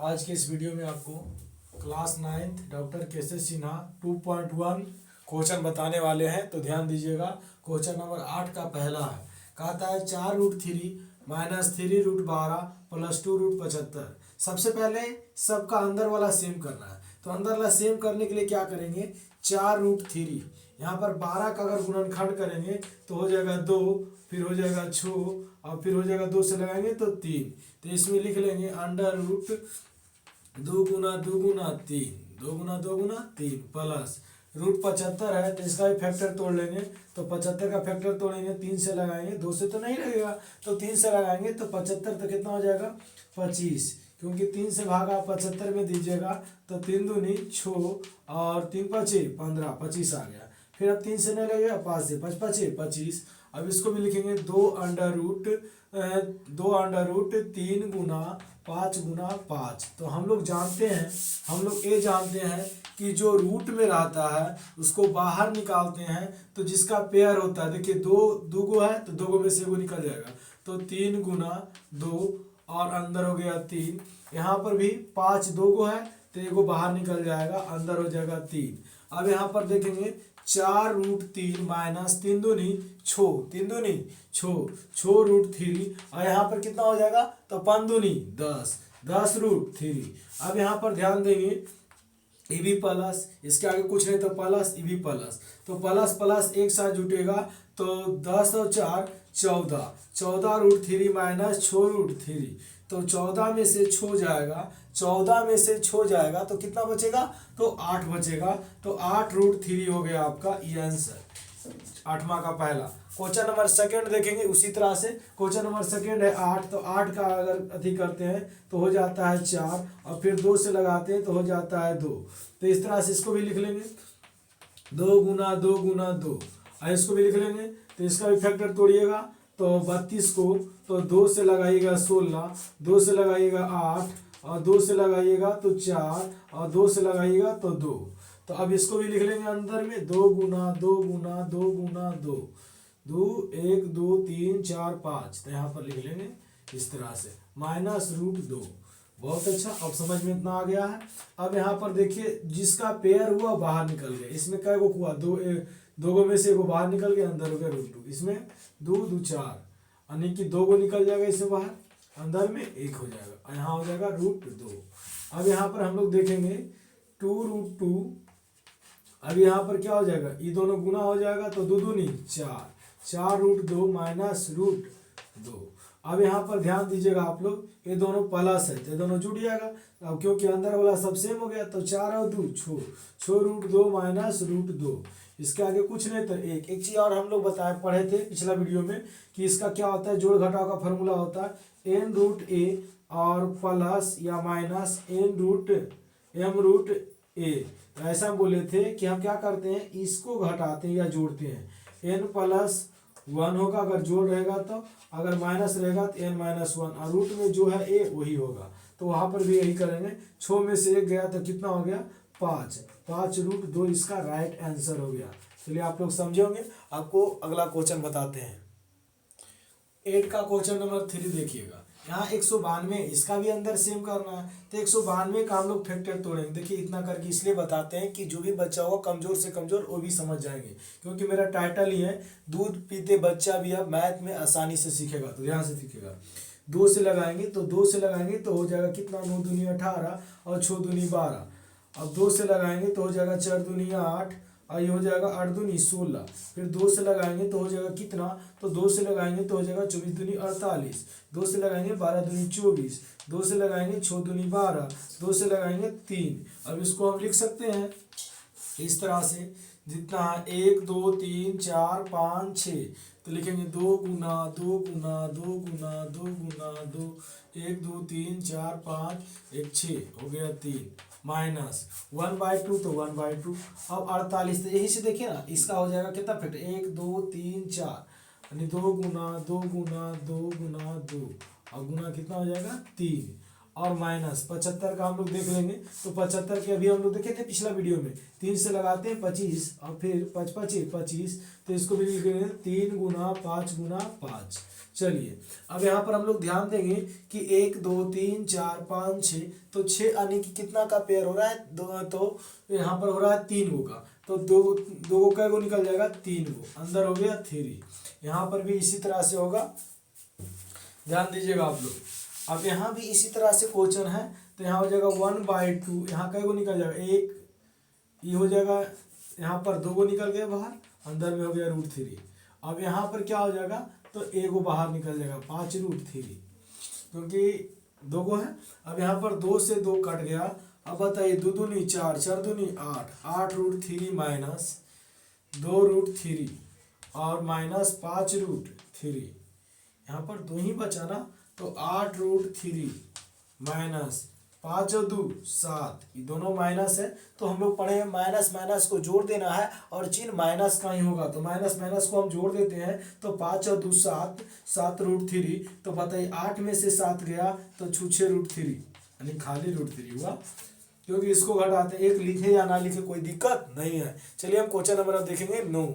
आज के इस वीडियो में आपको क्लास 9th डॉक्टर केसे सिन्हा 2.1 क्वेश्चन बताने वाले हैं। तो ध्यान दीजिएगा। क्वेश्चन नंबर 8 का पहला है, कहता है 4√3 माइनस 3√12 प्लस 2√75। सबसे पहले सबका अंदर वाला सेम करना है। तो अंदर वाला सेम करने के लिए क्या करेंगे, 4√3 यहाँ पर 12 का अगर गुणनखंड करेंगे तो हो जाएगा 2, फिर हो जाएगा 6 और फिर हो जाएगा 2 से लगाएंगे तो 3। तो इसमें लिख लेंगे अंडर रूट 2 गुना 2 गुना 3, 2 गुना 2 गुना 3 प्लस रूट 75 है तो इसका भी फैक्टर तोड़ लेंगे। तो 75 का फैक्टर तोड़ेंगे, 3 से लगाएंगे, 2 से तो नहीं लगेगा तो 3 से लगाएंगे तो 75 तो कितना हो जाएगा 25, क्योंकि 3 से भागा 75 में दीजिएगा तो 3 दूनी 6 और 3 पचे 15, 25 आ गया। फिर अब 3 से नहीं लगेगा, 5 से 5 पचे 25। अब इसको भी लिखेंगे 2 अंडर रूट 3 गुना 5 गुना 5। तो हम लोग ये जानते हैं कि जो रूट में रहता है उसको बाहर निकालते हैं तो जिसका पेयर होता है, देखिए 2 गो है तो 2 गो में से एगो निकल जाएगा तो 3 गुना 2 और अंदर हो गया 3। यहाँ पर भी 5 2 गो है तो एगो बाहर निकल जाएगा, अंदर हो जाएगा 3। अब यहाँ पर देखेंगे 4√3 माइनस 3 दूनी 6, 3 दूनी 6√3 और यहाँ पर कितना हो जाएगा तो 5 दूनी 10, 10√3। अब यहाँ पर ध्यान देंगे ए बी प्लस, इसके आगे कुछ नहीं तो प्लस ए बी प्लस, तो प्लस प्लस एक साथ जुटेगा तो 10 और 4 14, 14√3 माइनस 6√3। तो 14 में से 6 जाएगा, 14 में से 6 जाएगा तो कितना बचेगा तो 8 बचेगा। तो 8√3 हो गया आपका ये आंसर, 8वां का पहला। क्वेश्चन नंबर सेकंड देखेंगे उसी तरह से। क्वेश्चन नंबर सेकंड है 8, तो 8 का अगर अधिक करते हैं तो हो जाता है 4 और फिर 2 से लगाते हैं तो हो जाता है 2। तो इस तरह से इसको भी लिख लेंगे 2 गुना 2 गुना 2 और इसको भी लिख लेंगे। तो इसका भी फैक्टर तोड़िएगा तो 32 को तो 2 से लगाइएगा 16, 2 से लगाइएगा 8 और 2 से लगाइएगा तो 4 और 2 से लगाइएगा तो 2। तो अब इसको भी लिख लेंगे अंदर में 2 गुना 2 गुना 2 गुना 2, 2 1 2 3 4 5। तो यहाँ पर लिख लेंगे इस तरह से -√2। बहुत अच्छा, अब समझ में इतना आ गया है। अब यहाँ पर देखिए जिसका पेयर हुआ बाहर निकल गया, इसमें कै गो हुआ 2 गो में से एगो बाहर निकल गया, अंदर हो गया √2। इसमें 2 2 4 यानी कि 2 गो निकल जाएगा इससे बाहर, अंदर में 1 हो जाएगा, यहाँ हो जाएगा √2। अब यहाँ पर हम लोग देखेंगे 2√2। अब यहाँ पर क्या हो जाएगा, ये दोनों गुना हो जाएगा तो 2 दूनी 4, 4√2 माइनस √2। अब यहाँ पर ध्यान दीजिएगा आप लोग, ये दोनों प्लस है तो दोनों जुड़ जाएगा। अब क्योंकि अंदर वाला सब सेम हो गया तो 4 और 2 6√2 माइनस √2। इसके आगे कुछ नहीं तो एक चीज़ और हम लोग पढ़े थे पिछला वीडियो में कि इसका क्या होता है, जोड़ घटाव का फॉर्मूला होता है n√a और प्लस या माइनस m√a। तो ऐसा बोले थे कि हम क्या करते हैं, इसको घटाते हैं या जोड़ते हैं। n+1 होगा अगर जोड़ रहेगा तो, अगर माइनस रहेगा तो n-1 और रूट में जो है a वही होगा। तो वहाँ पर भी यही करेंगे। 6 में से 1 गया तो कितना हो गया 5, 5√2 इसका राइट आंसर हो गया। चलिए आप लोग समझे होंगे। आपको अगला क्वेश्चन बताते हैं। 8 का क्वेश्चन नंबर 3 देखिएगा। यहाँ 192, इसका भी अंदर सेम करना है तो 192 का हम लोग फैक्टर तोड़ेंगे। देखिए इतना करके इसलिए बताते हैं कि जो भी बच्चा होगा कमजोर से कमजोर वो भी समझ जाएंगे, क्योंकि मेरा टाइटल ही है दूध पीते बच्चा भी अब मैथ में आसानी से सीखेगा। तो ध्यान से सीखेगा। 2 से लगाएंगे तो हो जाएगा कितना, 9 दूनी 18 और 6 दूनी 12। अब 2 से लगाएंगे तो हो जाएगा 4 दूनी 8 और ये हो जाएगा 8 दूनी 16। फिर 2 से लगाएंगे तो हो जाएगा कितना, तो 2 से लगाएंगे तो हो जाएगा 24 दूनी 48, 2 से लगाएंगे 12 दूनी 24, 2 से लगाएंगे 6 दूनी 12, 2 से लगाएंगे 3। अब इसको हम लिख सकते हैं इस तरह से, जितना 1 2 3 4 5 6। तो लिखेंगे 2 गुना 2 गुना 2 गुना 2 गुना 2, 1 2 3 4 5 1 6 हो गया 3 माइनस 1/2 तो 1/2। अब 48, तो यही से देखिए ना इसका हो जाएगा कितना फैक्टर, 1 2 3 4 यानी 2 गुना 2 गुना 2 गुना 2 और गुना कितना हो जाएगा 3। और माइनस 75 का हम लोग देख लेंगे। तो 75 के अभी हम लोग देखे थे पिछला वीडियो में, 3 से लगाते हैं 25 और फिर 25, तो इसको भी लिख लेंगे 3 गुना 5 गुना 5। चलिए अब यहाँ पर हम लोग ध्यान देंगे कि 1 2 3 4 5 6, तो 6 यानी कि कितना का पेयर हो रहा है, दो, तो यहाँ पर हो रहा है 3 गो का, तो दो दो का गो निकल जाएगा 3 गो, अंदर हो गया 3। यहाँ पर भी इसी तरह से होगा, ध्यान दीजिएगा आप लोग। अब यहाँ भी इसी तरह से क्वेश्चन है, तो यहाँ हो जाएगा 1/2, यहाँ कई गो निकल जाएगा, एक ये हो जाएगा, यहाँ पर 2 गो निकल गया बाहर, अंदर में हो गया √3। अब यहाँ पर क्या हो जाएगा, तो 1 गो बाहर निकल जाएगा 5√3, क्योंकि 2 गो है। अब यहाँ पर 2 से 2 कट गया। अब बताइए 2 दूनी 4, 4 दूनी 8, 8√3 माइनस 2√3 और माइनस 5√3, यहाँ पर 2 ही बचा ना, तो 8√3 माइनस 5 और 2 7, ये दोनों माइनस है। तो हम लोग पढ़े माइनस माइनस को जोड़ देना है और चिन्ह माइनस का ही होगा, तो माइनस माइनस को हम जोड़ देते हैं, तो 5 और 2 7, 7√3। तो बताइए 8 में से 7 गया तो छूछे √3, यानी खाली √3 हुआ, क्योंकि इसको घटाते एक लिखे या ना लिखे कोई दिक्कत नहीं है। चलिए हम क्वेश्चन नंबर अब देखेंगे 9।